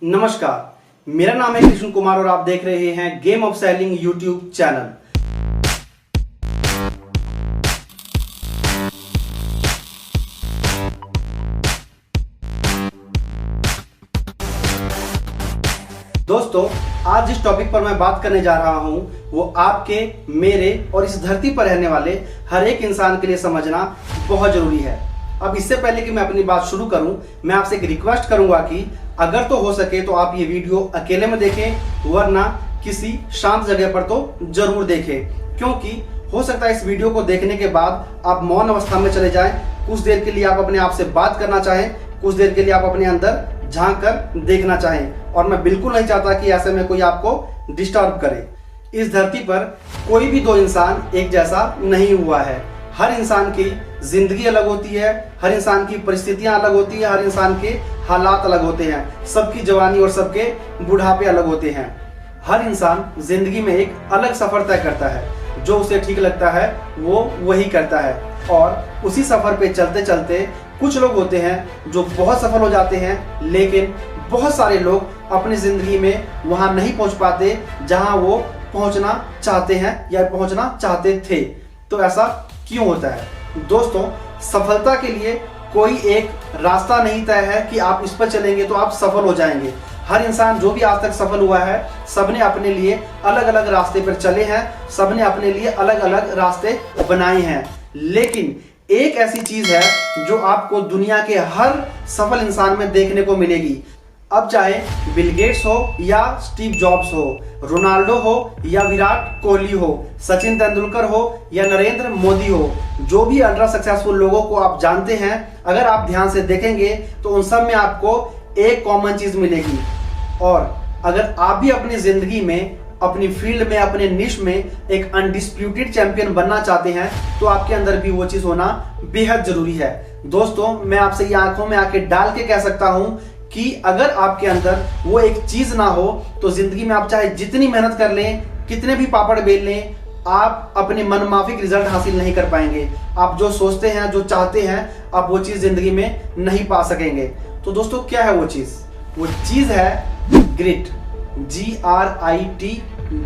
नमस्कार, मेरा नाम है कृष्ण कुमार और आप देख रहे हैं game of selling YouTube channel. दोस्तों, आज जिस टॉपिक पर मैं बात करने जा रहा हूं वो आपके, मेरे और इस धरती पर रहने वाले हर एक इंसान के लिए समझना बहुत जरूरी है। अब इससे पहले कि मैं अपनी बात शुरू करूं, मैं आपसे एक रिक्वेस्ट करूंगा कि अगर तो हो सके तो आप ये वीडियो अकेले में देखें, वरना किसी शांत जगह पर तो जरूर देखें, क्योंकि हो सकता है इस वीडियो को देखने के बाद आप मौन अवस्था में चले जाएं। कुछ देर के लिए आप अपने आप से बात करना चाहें, कुछ देर के लिए आप अपने अंदर झांक कर देखना चाहें, और मैं बिल्कुल नहीं चाहता कि ऐसे में कोई आपको डिस्टर्ब करे। इस धरती पर कोई भी दो इंसान एक जैसा नहीं हुआ है। हर इंसान की जिंदगी अलग होती है, हर इंसान की परिस्थितियां अलग होती है, हर इंसान के हालात अलग होते हैं, सबकी जवानी और सबके बुढ़ापे अलग होते हैं। हर इंसान जिंदगी में एक अलग सफर तय करता है, जो उसे ठीक लगता है वो वही करता है, और उसी सफर पे चलते चलते कुछ लोग होते हैं जो बहुत सफल हो जाते हैं, लेकिन बहुत सारे लोग अपनी जिंदगी में वहां नहीं पहुंच पाते जहां वो पहुंचना चाहते हैं या पहुंचना चाहते थे। तो ऐसा क्यों होता है? दोस्तों, सफलता के लिए कोई एक रास्ता नहीं तय है कि आप इस पर चलेंगे तो आप सफल हो जाएंगे। हर इंसान जो भी आज तक सफल हुआ है, सबने अपने लिए अलग अलग रास्ते पर चले हैं, सबने अपने लिए अलग अलग रास्ते बनाए हैं। लेकिन एक ऐसी चीज है जो आपको दुनिया के हर सफल इंसान में देखने को मिलेगी। अब चाहे बिल गेट्स हो या स्टीव जॉब्स हो, रोनाल्डो हो या विराट कोहली हो, सचिन तेंदुलकर हो या नरेंद्र मोदी हो, जो भी अल्ट्रा सक्सेसफुल लोगों को आप जानते हैं, अगर आप ध्यान से देखेंगे तो उन सब में आपको एक कॉमन चीज मिलेगी। और अगर आप भी अपनी जिंदगी में, अपनी फील्ड में, अपने निश में एक अनडिस्प्यूटेड चैंपियन बनना चाहते हैं, तो आपके अंदर भी वो चीज होना बेहद जरूरी है। दोस्तों, मैं आपसे ये आंखों में आके डाल के कह सकता हूं कि अगर आपके अंदर वो एक चीज ना हो तो जिंदगी में आप चाहे जितनी मेहनत कर लें, कितने भी पापड़ बेल लें, आप अपने मनमाफिक रिजल्ट हासिल नहीं कर पाएंगे। आप जो सोचते हैं, जो चाहते हैं, आप वो चीज जिंदगी में नहीं पा सकेंगे। तो दोस्तों, क्या है वो चीज? वो चीज है ग्रिट, GRIT,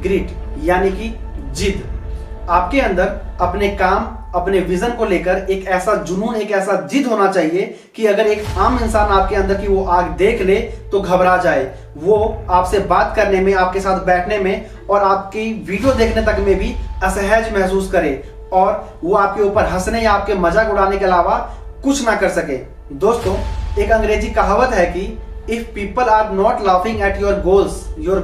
ग्रिट, यानी कि जिद। आपके अंदर अपने काम, अपने विजन को लेकर एक ऐसा जुनून, एक ऐसा जिद होना चाहिए कि अगर एक आम इंसान आपके अंदर की वो आग देख ले तो घबरा जाए। वो आपसे बात करने में, आपके साथ बैठने में और आपकी वीडियो देखने तक में भी असहज महसूस करे, और वो आपके ऊपर हंसने या आपके मजाक उड़ाने के अलावा कुछ ना कर सके। दोस्तों, एक अंग्रेजी कहावत है कि if people are not laughing at your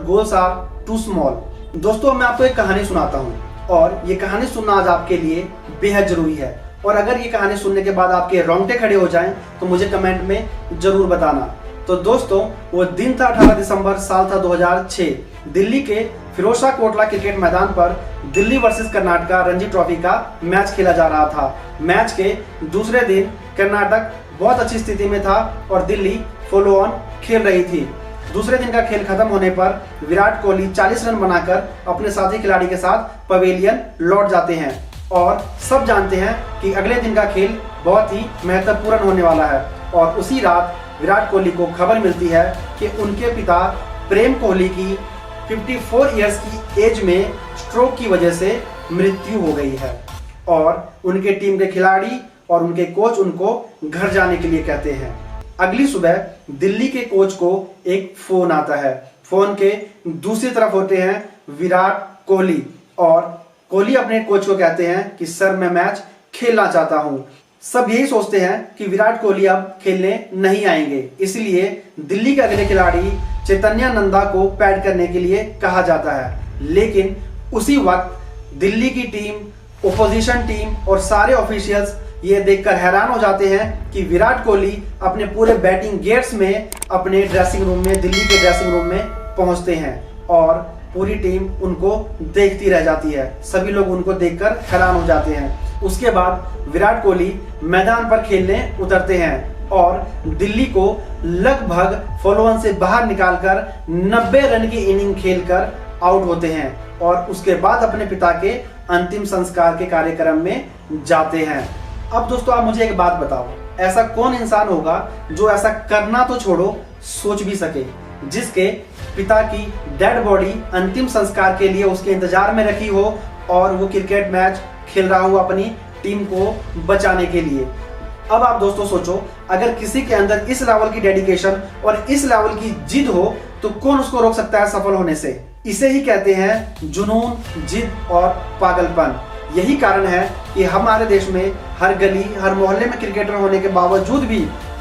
goals are too small. दोस्तों, मैं आपको एक कहानी सुनाता हूँ, और ये कहानी सुनना आज आपके लिए बेहद जरूरी है। और अगर ये कहानी सुनने के बाद आपके रोंगटे खड़े हो जाएं तो मुझे कमेंट में जरूर बताना। तो दोस्तों, वो दिन था 18 दिसंबर, साल था 2006। दिल्ली के फिरोजशाह कोटला क्रिकेट मैदान पर दिल्ली वर्सेस कर्नाटका रणजी ट्रॉफी का मैच खेला जा रहा था। मैच के दूसरे दिन कर्नाटक बहुत अच्छी स्थिति में था और दिल्ली फॉलो ऑन खेल रही थी। दूसरे दिन का खेल खत्म होने पर विराट कोहली 40 रन बनाकर अपने साथी खिलाड़ी के साथ पवेलियन लौट जाते हैं, और सब जानते हैं कि अगले दिन का खेल बहुत ही महत्वपूर्ण होने वाला है। और उसी रात विराट कोहली को खबर मिलती है कि उनके पिता प्रेम कोहली की 54 इयर्स की एज में स्ट्रोक की वजह से मृत्यु हो गई है, और उनके टीम के खिलाड़ी और उनके कोच उनको घर जाने के लिए कहते हैं। अगली सुबह दिल्ली के कोच को एक फोन आता है। फोन के दूसरी तरफ होते हैं विराट कोहली, और कोहली अपने कोच को कहते हैं कि सर, मैं मैच खेलना चाहता हूं। सब यही सोचते हैं कि विराट कोहली अब खेलने नहीं आएंगे, इसलिए दिल्ली के अगले खिलाड़ी चैतन्य नंदा को पैड करने के लिए कहा जाता है। लेकिन उसी वक्त दिल्ली की टीम, ओपोजिशन टीम और सारे ऑफिशियल्स ये देखकर हैरान हो जाते हैं कि विराट कोहली अपने पूरे बैटिंग गेट्स में अपने ड्रेसिंग रूम में, दिल्ली के ड्रेसिंग रूम में पहुंचते हैं, और पूरी टीम उनको देखती रह जाती है। सभी लोग उनको देखकर हैरान हो जाते हैं। उसके बाद विराट कोहली मैदान पर खेलने उतरते हैं और दिल्ली को लगभग फॉलो ऑन से बाहर निकालकर 90 रन की इनिंग खेलकर आउट होते हैं, और उसके बाद अपने पिता के अंतिम संस्कार के कार्यक्रम में जाते हैं। अब दोस्तों, आप मुझे एक बात बताओ, ऐसा कौन इंसान होगा जो ऐसा करना तो छोड़ो, सोच भी सके? जिसके पिता की डेड बॉडी अंतिम संस्कार के लिए उसके इंतजार में रखी हो और वो क्रिकेट मैच खेल रहा हो अपनी टीम को बचाने के लिए। अब आप दोस्तों सोचो, अगर किसी के अंदर इस लेवल की डेडिकेशन और इस लेवल की जिद हो तो कौन उसको रोक सकता है सफल होने से। इसे ही कहते हैं जुनून, जिद और पागलपन। यही कारण है कि हमारे देश में हर गली हर मोहल्ले में क्रिकेटर होने के बावजूद भी,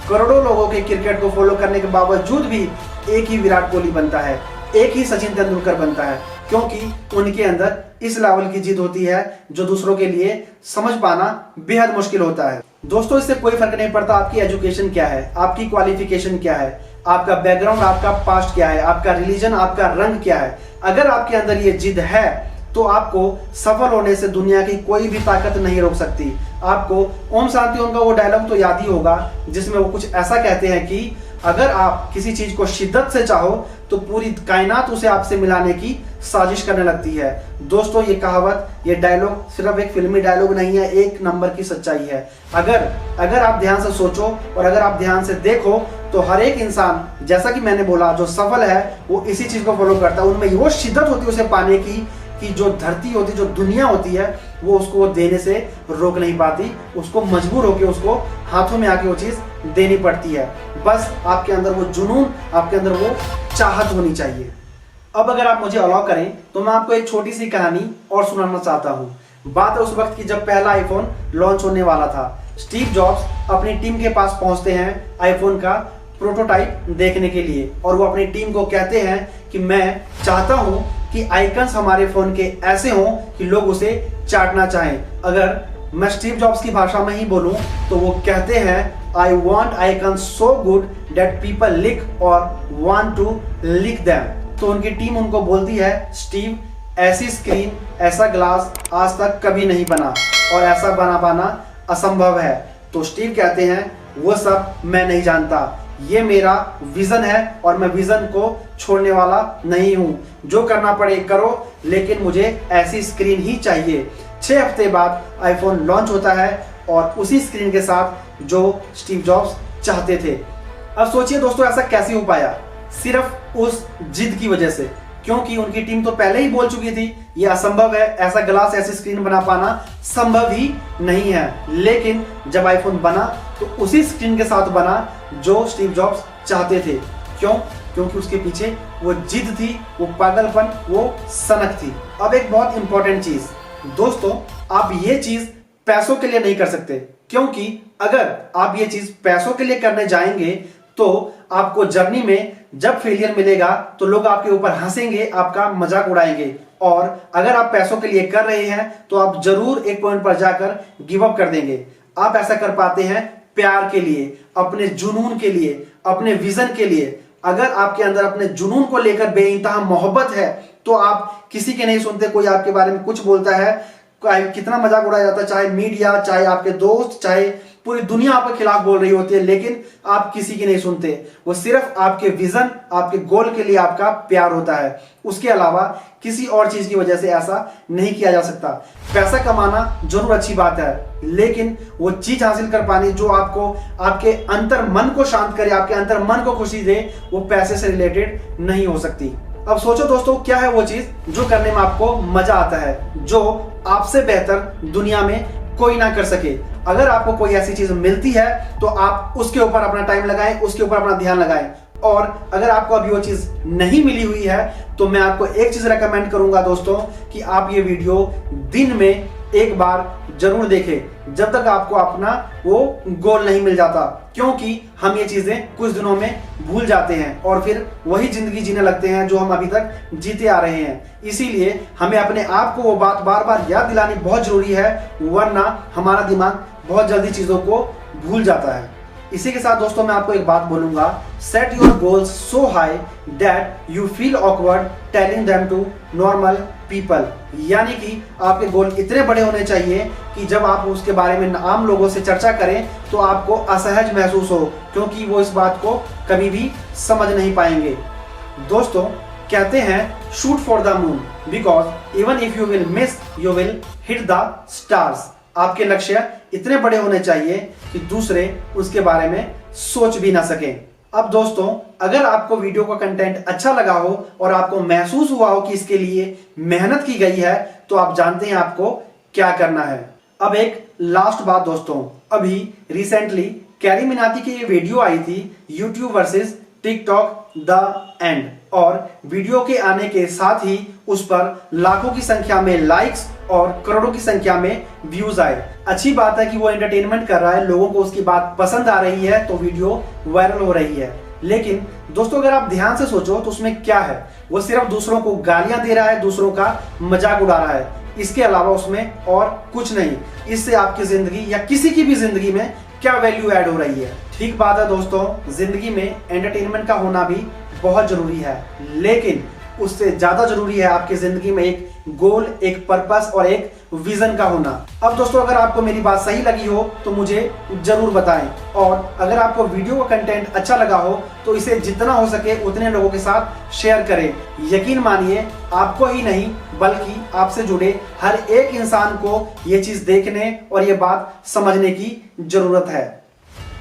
करोड़ों लोगों के क्रिकेट को फॉलो करने के बावजूद भी एक ही विराट कोहली बनता है, एक ही सचिन तेंदुलकर बनता है, क्योंकि उनके अंदर इस लेवल की जिद होती है जो दूसरों के लिए समझ पाना बेहद मुश्किल होता है। दोस्तों, इससे कोई फर्क नहीं पड़ता आपकी एजुकेशन क्या है, आपकी क्वालिफिकेशन क्या है, आपका बैकग्राउंड, आपका पास्ट क्या है, आपका रिलीजन, आपका रंग क्या है। अगर आपके अंदर ये जिद है तो आपको सफल होने से दुनिया की कोई भी ताकत नहीं रोक सकती। आपको ओम शांति ओम का वो डायलॉग तो याद ही होगा जिसमें वो कुछ ऐसा कहते हैं कि अगर आप किसी चीज को शिद्दत से चाहो तो पूरी कायनात उसे आपसे मिलाने की साजिश करने लगती है। दोस्तों, ये ये डायलॉग सिर्फ एक फिल्मी डायलॉग नहीं है, एक नंबर की सच्चाई है। अगर आप ध्यान से सोचो और अगर आप ध्यान से देखो तो हर एक इंसान, जैसा कि मैंने बोला, जो सफल है वो इसी चीज को फॉलो करता है। उनमें वो शिद्दत होती है उसे पाने की कि जो धरती होती, जो दुनिया होती है, वो उसको देने से रोक नहीं पाती, उसको मजबूर होकर उसको हाथों में आके वो चीज देनी पड़ती है। बस आपके अंदर वो जुनून, आपके अंदर वो चाहत होनी चाहिए। अब अगर आप मुझे अलाउ करें तो मैं आपको एक छोटी सी कहानी और सुनाना चाहता हूँ। बात है उस वक्त की जब पहला आईफोन लॉन्च होने वाला था। स्टीव जॉब्स अपनी टीम के पास पहुंचते हैं आईफोन का प्रोटोटाइप देखने के लिए और वो अपनी टीम को कहते हैं कि मैं चाहता हूं कि आइकन्स हमारे फोन के ऐसे हों कि लोग उसे चाटना चाहें। अगर मैं स्टीव जॉब्स की भाषा में ही बोलूं तो वो कहते हैं I want icons so good that people like और वांट टू लिक देम। तो उनकी टीम उनको बोलती है, स्टीव, ऐसी स्क्रीन, ऐसा ग्लास आज तक कभी नहीं बना और ऐसा बना पाना असंभव है। तो स्टीव कहते हैं, वो सब मैं नहीं जानता, ये मेरा विजन है और मैं विजन को छोड़ने वाला नहीं हूं। जो करना पड़े करो, लेकिन मुझे ऐसी स्क्रीन ही चाहिए। 6 हफ्ते बाद आईफोन लॉन्च होता है और उसी स्क्रीन के साथ जो स्टीव जॉब्स चाहते थे। अब सोचिए दोस्तों, ऐसा कैसे हो पाया? सिर्फ उस जिद की वजह से, क्योंकि उनकी टीम तो पहले ही बोल चुकी थी ये असंभव है, ऐसा ग्लास, ऐसी स्क्रीन बना पाना संभव ही नहीं है। लेकिन जब आईफोन बना तो उसी स्क्रीन के साथ बना जो स्टीव जॉब्स चाहते थे। क्यों? क्योंकि उसके पीछे वो जिद थी, वो पागलपन, वो सनक थी। अब एक बहुत इंपॉर्टेंट चीज दोस्तों, आप ये चीज पैसों के लिए नहीं कर सकते, क्योंकि अगर आप ये चीज पैसों के लिए करने जाएंगे तो आपको जर्नी में जब फेलियर मिलेगा तो लोग आपके ऊपर हंसेंगे, आपका मजाक उड़ाएंगे। और अगर आप पैसों के लिए कर रहे हैं तो आप जरूर एक पॉइंट पर जाकर गिव अप कर देंगे। आप ऐसा कर पाते हैं प्यार के लिए, अपने जुनून के लिए, अपने विजन के लिए। अगर आपके अंदर अपने जुनून को लेकर बेइंतहा मोहब्बत है तो आप किसी के नहीं सुनते। कोई आपके बारे में कुछ बोलता है, कितना मजाक उड़ाया जाता है, चाहे मीडिया, चाहे आपके दोस्त, चाहे पूरी दुनिया आपके खिलाफ बोल रही होती है, लेकिन आप किसी की नहीं सुनते। वो सिर्फ आपके विजन, आपके गोल के लिए आपका प्यार होता है। उसके अलावा किसी और चीज की वजह से ऐसा नहीं किया जा सकता। पैसा कमाना जरूर अच्छी बात है, लेकिन वो चीज हासिल कर पानी जो आपको आपके अंतर मन को शांत करे, आपके अंतर मन को खुशी दे, वो पैसे से रिलेटेड नहीं हो सकती। अब सोचो दोस्तों, क्या है वो चीज जो करने में आपको मजा आता है, जो आपसे बेहतर दुनिया में कोई ना कर सके। अगर आपको कोई ऐसी चीज मिलती है तो आप उसके ऊपर अपना टाइम लगाएं, उसके ऊपर अपना ध्यान लगाएं। और अगर आपको अभी वो चीज नहीं मिली हुई है तो मैं आपको एक चीज रेकमेंड करूंगा दोस्तों, कि आप ये वीडियो दिन में एक बार जरूर देखें, जब तक आपको अपना वो गोल नहीं मिल जाता। क्योंकि हम ये चीजें कुछ दिनों में भूल जाते हैं और फिर वही जिंदगी जीने लगते हैं जो हम अभी तक जीते आ रहे हैं। इसीलिए हमें अपने आप को वो बात बार बार याद दिलानी बहुत जरूरी है, वरना हमारा दिमाग बहुत जल्दी चीजों को भूल जाता है। इसी के साथ दोस्तों मैं आपको एक बात बोलूंगा, set your goals so high that you feel awkward telling them to normal people. यानी कि आपके गोल इतने बड़े होने चाहिए कि जब आप उसके बारे में आम लोगों से चर्चा करें तो आपको असहज महसूस हो, क्योंकि वो इस बात को कभी भी समझ नहीं पाएंगे। दोस्तों कहते हैं shoot for the moon because even if you will miss you will hit the stars. आपके लक्ष्य इतने बड़े होने चाहिए कि दूसरे उसके बारे में सोच भी ना सकें। अब दोस्तों, अगर आपको वीडियो का कंटेंट अच्छा लगा हो और आपको महसूस हुआ हो कि इसके लिए मेहनत की गई है, तो आप जानते हैं आपको क्या करना है। अब एक लास्ट बात दोस्तों, अभी रिसेंटली कैरी मिनाटी की ये वीडियो आई थी, YouTube versus TikTok the end, और वीडियो के आने के साथ ही उस पर लाखों की संख्या में लाइक्स और करोड़ों की संख्या में व्यूज आए। अच्छी बात है कि वो एंटरटेनमेंट कर रहा है, लोगों को उसकी बात पसंद आ रही है, तो वीडियो वायरल हो रही है। लेकिन दोस्तों, अगर आप ध्यान से सोचो तो उसमें क्या है, वो सिर्फ दूसरों को गालियां दे रहा है, दूसरों का मजाक उड़ा रहा है, इसके अलावा उसमें और कुछ नहीं। इससे आपकी जिंदगी या किसी की भी जिंदगी में क्या वैल्यू ऐड हो रही है? ठीक बात है दोस्तों, जिंदगी में एंटरटेनमेंट का होना भी बहुत जरूरी है, लेकिन उससे ज्यादा जरूरी है आपकी जिंदगी में एक गोल, एक पर्पस और एक विजन का होना। अब दोस्तों, अगर आपको मेरी बात सही लगी हो तो मुझे जरूर बताएं, और अगर आपको वीडियो का कंटेंट अच्छा लगा हो तो इसे जितना हो सके उतने लोगों के साथ शेयर करें। यकीन मानिए, आपको ही नहीं बल्कि आपसे जुड़े हर एक इंसान को ये चीज देखने और ये बात समझने की जरूरत है।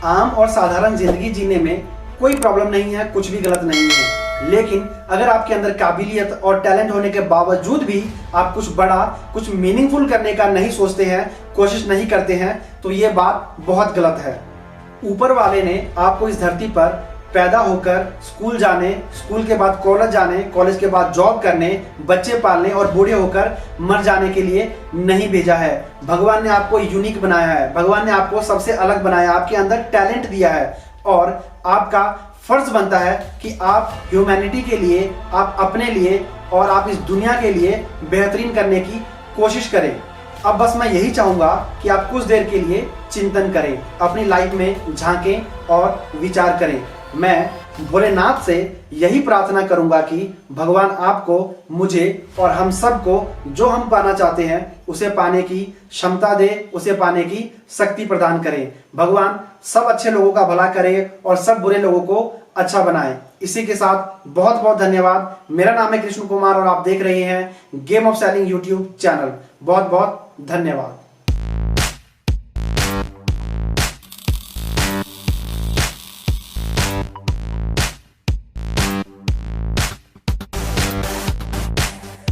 आम और साधारण जिंदगी जीने में कोई प्रॉब्लम नहीं है, कुछ भी गलत नहीं है, लेकिन अगर आपके अंदर काबिलियत और टैलेंट होने के बावजूद भी आप कुछ बड़ा, कुछ मीनिंगफुल करने का नहीं सोचते हैं, कोशिश नहीं करते हैं, तो ये बात बहुत गलत है। ऊपर वाले ने आपको इस धरती पर पैदा होकर स्कूल जाने, स्कूल के बाद कॉलेज जाने, कॉलेज के बाद जॉब करने, बच्चे पालने और बूढ़े होकर मर जाने के लिए नहीं भेजा है। भगवान ने आपको यूनिक बनाया है, भगवान ने आपको सबसे अलग बनाया, आपके अंदर टैलेंट दिया है, और आपका फर्ज बनता है कि आप ह्यूमैनिटी के लिए, आप अपने लिए और आप इस दुनिया के लिए बेहतरीन करने की कोशिश करें। अब बस मैं यही चाहूंगा कि आप कुछ देर के लिए चिंतन करें, अपनी लाइफ में झांकें और विचार करें। मैं भोलेनाथ से यही प्रार्थना करूंगा कि भगवान आपको, मुझे और हम सबको जो हम पाना चाहते हैं उसे पाने की क्षमता दे, उसे पाने की शक्ति प्रदान करें। भगवान सब अच्छे लोगों का भला करे और सब बुरे लोगों को अच्छा बनाए। इसी के साथ बहुत बहुत धन्यवाद। मेरा नाम है कृष्ण कुमार और आप देख रहे हैं game of selling YouTube channel. बहुत बहुत धन्यवाद।